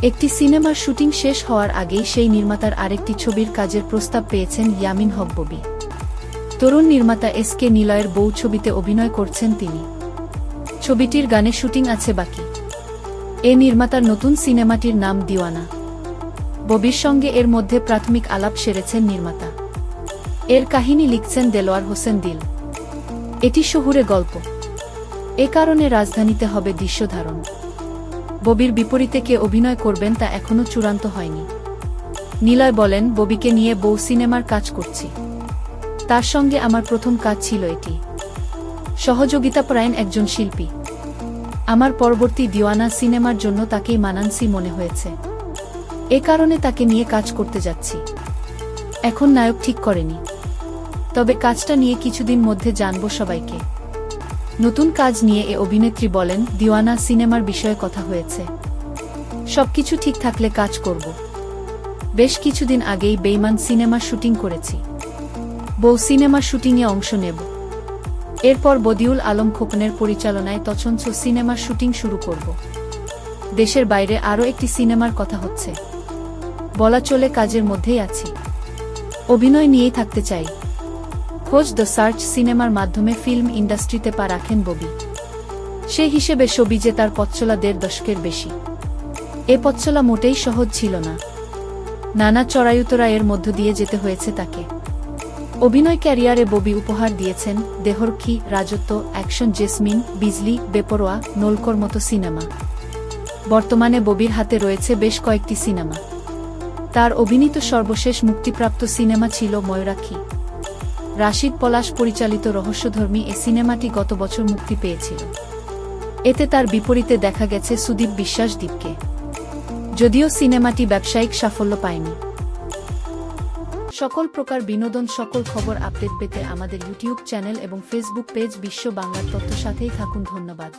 একটি সিনেমার শুটিং শেষ হওয়ার আগেই সেই নির্মাতার আরেকটি ছবির কাজের প্রস্তাব পেয়েছেন ইয়ামিন হক ববি। তরুণ নির্মাতা এস.কে নিলয়ের বউ ছবিতে অভিনয় করছেন তিনি। ছবিটির গানে শুটিং আছে বাকি। এ নির্মাতার নতুন সিনেমাটির নাম দিওয়ানা। ববির সঙ্গে এর মধ্যে প্রাথমিক আলাপ সেরেছেন নির্মাতা। এর কাহিনী লিখছেন দেলোয়ার হোসেন দিল। এটি শহুরে গল্প। এ কারণে রাজধানীতে হবে দৃশ্যধারণ। ববির বিপরীতে কে অভিনয় করবেন তা এখনও চূড়ান্ত হয়নি। নিলয় বলেন, ববিকে নিয়ে বউ সিনেমার কাজ করছি। তার সঙ্গে আমার প্রথম কাজ ছিল এটি। সহযোগিতাপরায়ণ একজন শিল্পী। আমার পরবর্তী দিওয়ানা সিনেমার জন্য তাকেই মানানসি মনে হয়েছে। এ কারণে তাকে নিয়ে কাজ করতে যাচ্ছি। এখন নায়ক ঠিক করেনি, তবে কাজটা নিয়ে কিছুদিন মধ্যে জানব সবাইকে। নতুন কাজ নিয়ে এ অভিনেত্রী বলেন, দিওয়ানা সিনেমার বিষয়ে কথা হয়েছে। সবকিছু ঠিক থাকলে কাজ করব। বেশ কিছুদিন আগেই বেঈমান সিনেমার শুটিং করেছি। বউ সিনেমার শুটিংয়ে অংশ নেব। এরপর বদিউল আলম খোকনের পরিচালনায় তছনছ সিনেমার শুটিং শুরু করব। দেশের বাইরে আরও একটি সিনেমার কথা হচ্ছে। বলা চলে কাজের মধ্যেই আছি। অভিনয় নিয়েই থাকতে চাই। খোঁজ দ্য সার্চ সিনেমার মাধ্যমে ফিল্ম ইন্ডাস্ট্রিতে পা রাখেন ববি। সে হিসেবে শোবিজে তার পথচলা ১.৫ দশকের বেশি। এ পথচলা মোটেই সহজ ছিল না। নানা চড়াই-উতরাইয়ের মধ্য দিয়ে যেতে হয়েছে তাকে। অভিনয় ক্যারিয়ারে ববি উপহার দিয়েছেন দেহরক্ষী, রাজত্ব, অ্যাকশন, জেসমিন, বিজলি, বেপরোয়া, নোলকর মতো সিনেমা। বর্তমানে ববির হাতে রয়েছে বেশ কয়েকটি সিনেমা। তার অভিনীত সর্বশেষ মুক্তিপ্রাপ্ত সিনেমা ছিল ময়ূরাক্ষী। রাশিদ পলাশ পরিচালিত রহস্যধর্মী এ সিনেমাটি গত বছর মুক্তি পেয়েছিল। এতে তার বিপরীতে দেখা গেছে সুদীপ বিশ্বাস দীপকে। যদিও সিনেমাটি ব্যবসায়িক সাফল্য পায়নি। সকল প্রকার বিনোদন, সকল খবর আপডেট পেতে আমাদের ইউটিউব চ্যানেল এবং ফেসবুক পেজ বিশ্ব বাংলার তথ্য সাথেই থাকুন। ধন্যবাদ।